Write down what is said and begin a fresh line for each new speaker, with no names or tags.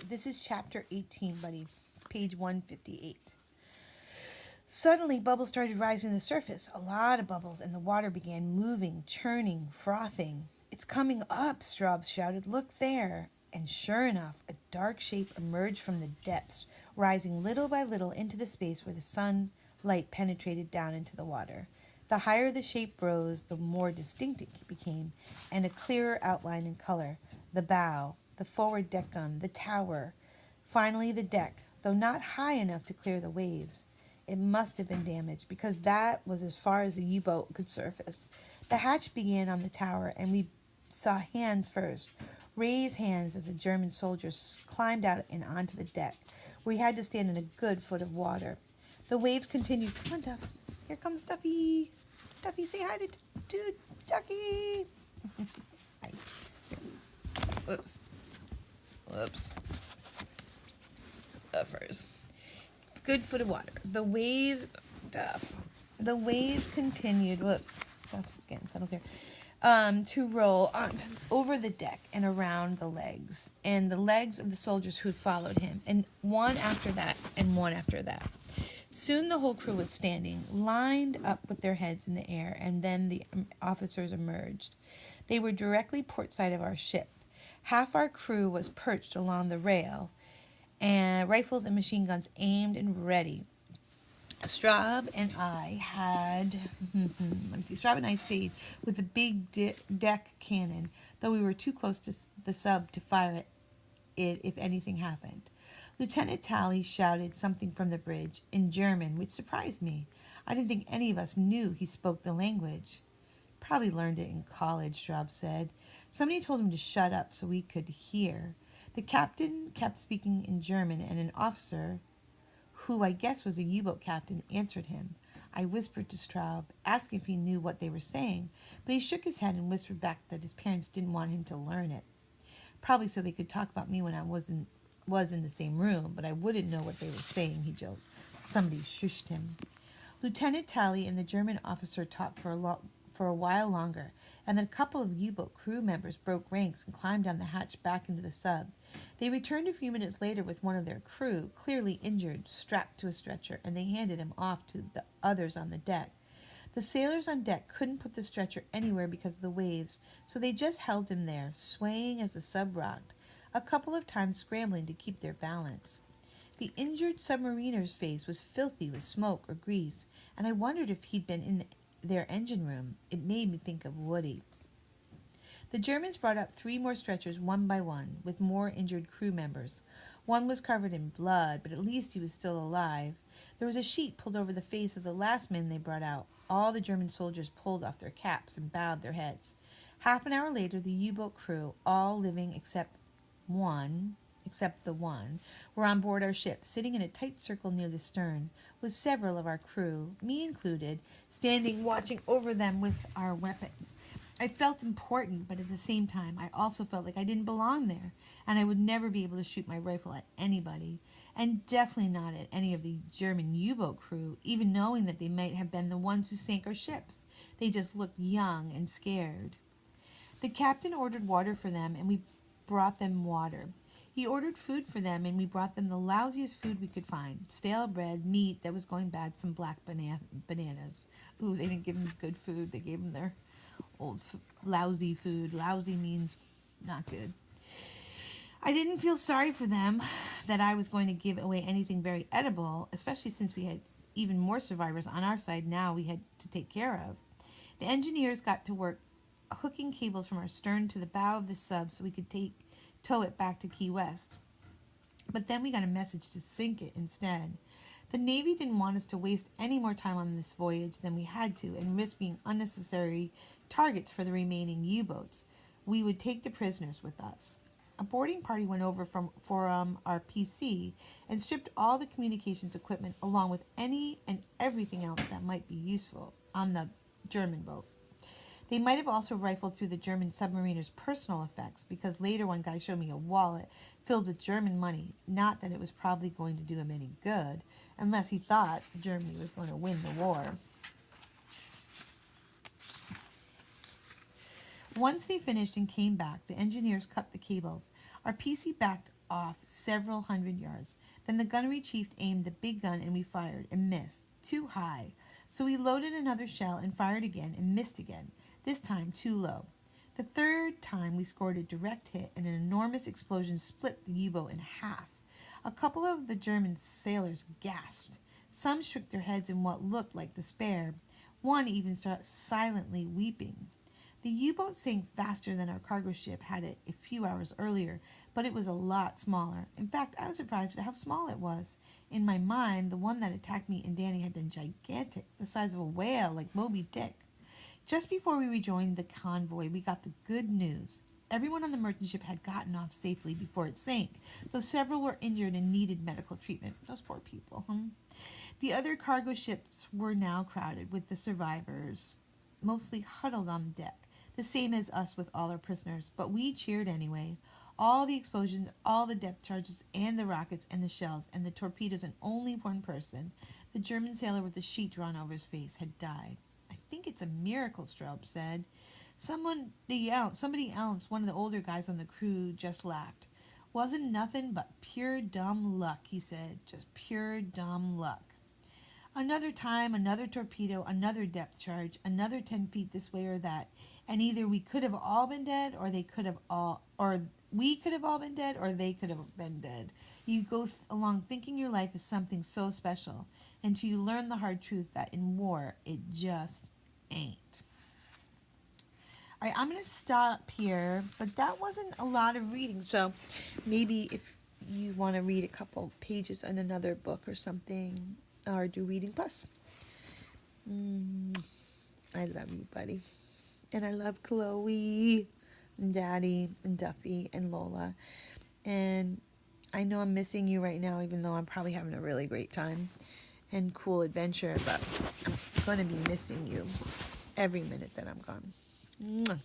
This is chapter 18, buddy. Page 158. Suddenly, bubbles started rising to the surface. A lot of bubbles, and the water began moving, churning, frothing. It's coming up, Straub shouted. Look there. And sure enough, a dark shape emerged from the depths, rising little by little into the space where the sunlight penetrated down into the water. The higher the shape rose, the more distinct it became, and a clearer outline in color. The bow, the forward deck gun, the tower. Finally, the deck, though not high enough to clear the waves. It must have been damaged because that was as far as the U-boat could surface. The hatch began on the tower, and we saw hands first, raised hands as the German soldiers climbed out and onto the deck, where he had to stand in a good foot of water. The waves continued. Come on, Duff. Here comes Duffy. Duffy, say hi to Ducky. Hi. Whoops. Duffers. Good foot of water. The waves continued. Whoops. Duff's just getting settled here. To roll over the deck and around the legs, and the legs of the soldiers who had followed him, and one after that, and one after that. Soon the whole crew was standing, lined up with their heads in the air, and then the officers emerged. They were directly port side of our ship. Half our crew was perched along the rail, and rifles and machine guns aimed and ready. Straub and I stayed with the big deck cannon, though we were too close to the sub to fire it if anything happened. Lieutenant Talley shouted something from the bridge in German, which surprised me. I didn't think any of us knew he spoke the language. Probably learned it in college, Straub said. Somebody told him to shut up so we could hear. The captain kept speaking in German, and an officer, who I guess was a U-boat captain, answered him. I whispered to Straub, asking if he knew what they were saying, but he shook his head and whispered back that his parents didn't want him to learn it. Probably so they could talk about me when I was in the same room, but I wouldn't know what they were saying, he joked. Somebody shushed him. Lieutenant Talley and the German officer talked for a while longer, and then a couple of U-boat crew members broke ranks and climbed down the hatch back into the sub. They returned a few minutes later with one of their crew, clearly injured, strapped to a stretcher, and they handed him off to the others on the deck. The sailors on deck couldn't put the stretcher anywhere because of the waves, so they just held him there, swaying as the sub rocked, a couple of times scrambling to keep their balance. The injured submariner's face was filthy with smoke or grease, and I wondered if he'd been in their engine room. It made me think of Woody. The Germans brought up 3 more stretchers one by one, with more injured crew members. One was covered in blood, but at least he was still alive. There was a sheet pulled over the face of the last man they brought out. All the German soldiers pulled off their caps and bowed their heads. Half an hour later, the U-boat crew, all living except the one, were on board our ship, sitting in a tight circle near the stern, with several of our crew, me included, standing watching over them with our weapons. I felt important, but at the same time, I also felt like I didn't belong there, and I would never be able to shoot my rifle at anybody, and definitely not at any of the German U-boat crew, even knowing that they might have been the ones who sank our ships. They just looked young and scared. The captain ordered water for them, and we brought them water. He ordered food for them, and we brought them the lousiest food we could find. Stale bread, meat that was going bad, some black bananas. Ooh, they didn't give them good food. They gave them their old lousy food. Lousy means not good. I didn't feel sorry for them that I was going to give away anything very edible, especially since we had even more survivors on our side now we had to take care of. The engineers got to work hooking cables from our stern to the bow of the sub so we could tow it back to Key West. But then we got a message to sink it instead. The Navy didn't want us to waste any more time on this voyage than we had to and risk being unnecessary targets for the remaining U-boats. We would take the prisoners with us. A boarding party went over for our PC and stripped all the communications equipment along with any and everything else that might be useful on the German boat. They might have also rifled through the German submariner's personal effects, because later one guy showed me a wallet filled with German money. Not that it was probably going to do him any good, unless he thought Germany was going to win the war. Once they finished and came back, the engineers cut the cables. Our PC backed off several hundred yards. Then the gunnery chief aimed the big gun and we fired and missed. Too high. So we loaded another shell and fired again and missed again. This time too low. The third time we scored a direct hit and an enormous explosion split the U-boat in half. A couple of the German sailors gasped. Some shook their heads in what looked like despair. One even started silently weeping. The U-boat sank faster than our cargo ship had it a few hours earlier, but it was a lot smaller. In fact, I was surprised at how small it was. In my mind, the one that attacked me and Danny had been gigantic, the size of a whale like Moby Dick. Just before we rejoined the convoy, we got the good news. Everyone on the merchant ship had gotten off safely before it sank, though several were injured and needed medical treatment. Those poor people. The other cargo ships were now crowded with the survivors, mostly huddled on the deck, the same as us with all our prisoners, but we cheered anyway. All the explosions, all the depth charges, and the rockets, and the shells, and the torpedoes, and only one person, the German sailor with the sheet drawn over his face, had died. I think it's a miracle, Straub said. Somebody else, one of the older guys on the crew, just laughed. Wasn't nothing but pure dumb luck, he said. Just pure dumb luck. Another time, another torpedo, another depth charge, another 10 feet this way or that, and either we could have all been dead, or we could have all been dead, or they could have been dead. You go along thinking your life is something so special, until you learn the hard truth that in war, it just ain't. All right, I'm going to stop here, but that wasn't a lot of reading, so maybe if you want to read a couple pages in another book or something, or do Reading Plus. I love you, buddy. And I love Chloe, and Daddy, and Duffy, and Lola. And I know I'm missing you right now, even though I'm probably having a really great time and cool adventure, but I'm going to be missing you every minute that I'm gone. Mwah.